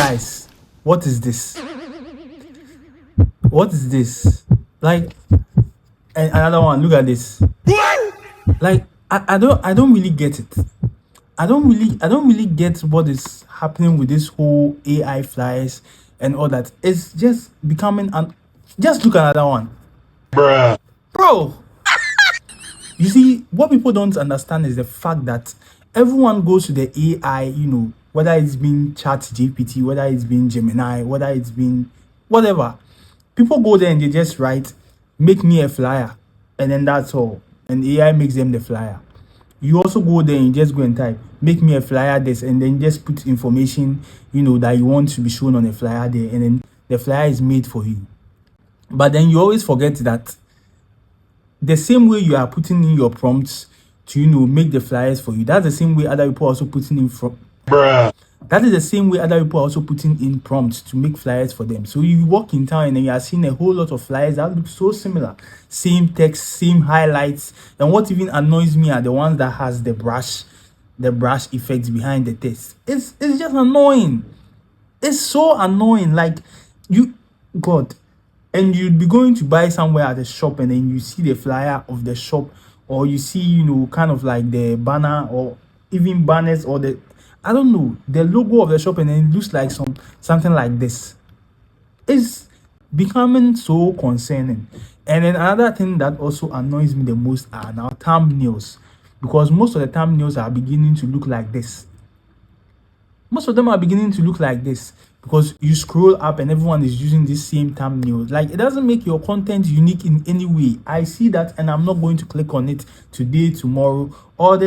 Guys, what is this? What is this? Like, and another one, look at this. Like, I don't really get it. I don't really get what is happening with this whole AI flyers and all that. It's just becoming an just look at another one. Bro, you see, what people don't understand is the fact that everyone goes to the AI, whether it's been Chat GPT, whether it's been Gemini, whether it's been whatever. People go there and they just write, make me a flyer, and then that's all. And AI makes them the flyer. You also go there and you just go and type, make me a flyer this, and then just put information, that you want to be shown on a flyer there, and then the flyer is made for you. But then you always forget that the same way you are putting in your prompts to make the flyers for you, that's the same way other people are also putting in that is the same way other people are also putting in prompts to make flyers for them. So you walk in town and then you are seeing a whole lot of flyers that look so similar, same text, same highlights. And what even annoys me are the ones that has the brush effects behind the text. It's just annoying. It's so annoying. Like, God. And you'd be going to buy somewhere at the shop and then you see the flyer of the shop, or you see, kind of like the banner or even banners or the logo of the shop, and then it looks like something like this. It's becoming so concerning. And then another thing that also annoys me the most are now thumbnails, because most of the thumbnails are beginning to look like this. Most of them are beginning to look like this because you scroll up and everyone is using this same thumbnail. Like, it doesn't make your content unique in any way. I see that and I'm not going to click on it today, tomorrow, or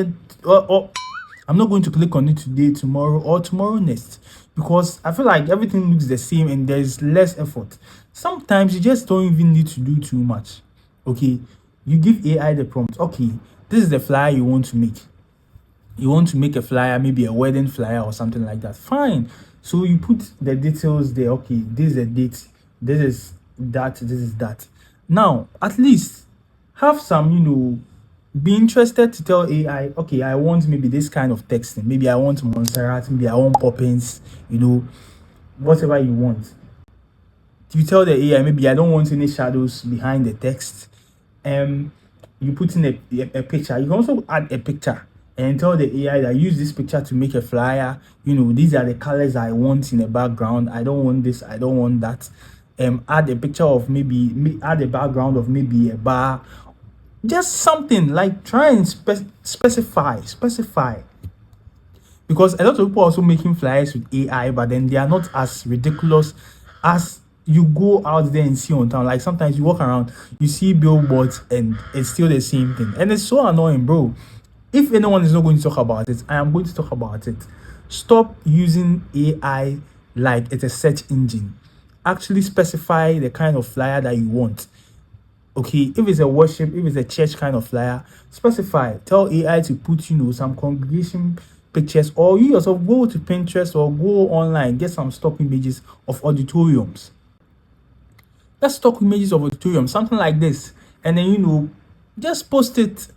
I'm not going to click on it today, tomorrow, or tomorrow next, because I feel like everything looks the same and there's less effort. Sometimes you just don't even need to do too much. Okay, you give AI the prompt. Okay, this is the flyer you want to make. You want to make a flyer, maybe a wedding flyer or something like that. Fine. So you put the details there. Okay, this is the date. This is that. This is that. Now, at least have some, be interested to tell AI, okay, I want maybe this kind of texting. Maybe I want Montserrat. Maybe I want Poppins. Whatever you want. You tell the AI, maybe I don't want any shadows behind the text. You put in a picture. You can also add a picture and tell the AI that use this picture to make a flyer. These are the colors I want in the background. I don't want this. I don't want that. Add a picture of add a background of maybe a bar. Just something like try and specify. Because a lot of people are also making flyers with AI, but then they are not as ridiculous as you go out there and see on town. Like, sometimes you walk around, you see billboards and it's still the same thing. And it's so annoying, bro. If anyone is not going to talk about it, I am going to talk about it. Stop using AI like it's a search engine. Actually specify the kind of flyer that you want. Okay, if it's a worship, if it's a church kind of flyer, specify. Tell AI to put, some congregation pictures, or you yourself go to Pinterest or go online, get some stock images of auditoriums. Let's stock images of auditoriums, something like this. And then, just post it.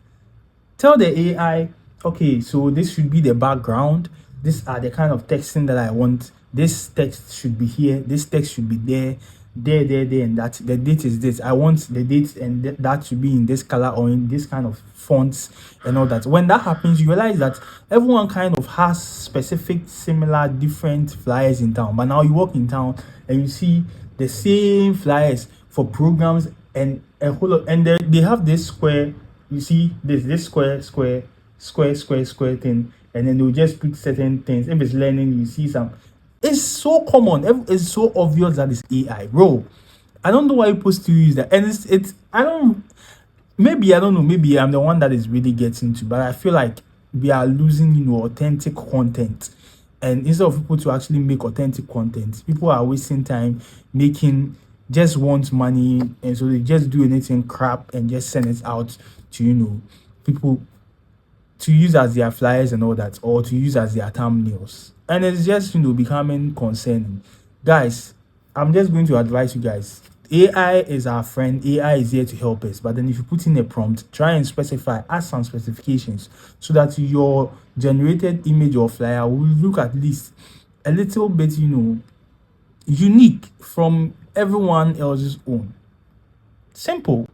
Tell the AI, okay, so this should be the background. These are the kind of texting that I want. This text should be here. This text should be there, and that. The date is this. I want the date and that should be in this color or in this kind of fonts and all that. When that happens, you realize that everyone kind of has specific, similar, different flyers in town. But now you walk in town and you see the same flyers for programs and a whole lot. And they have this square. You see this square thing, and then they'll just put certain things. If it's learning, you see some. It's so common. It's so obvious that it's AI, bro. I don't know why people still use that, and it's. I don't know. Maybe I'm the one that is really getting to, but I feel like we are losing, authentic content. And instead of people to actually make authentic content, people are wasting time making. Just want money, and so they just do anything crap and just send it out to people to use as their flyers and all that, or to use as their thumbnails. And it's just becoming concerning. Guys, I'm just going to advise you guys, AI is our friend. AI is here to help us, but then if you put in a prompt, try and add some specifications so that your generated image or flyer will look at least a little bit unique from everyone else's own. Simple.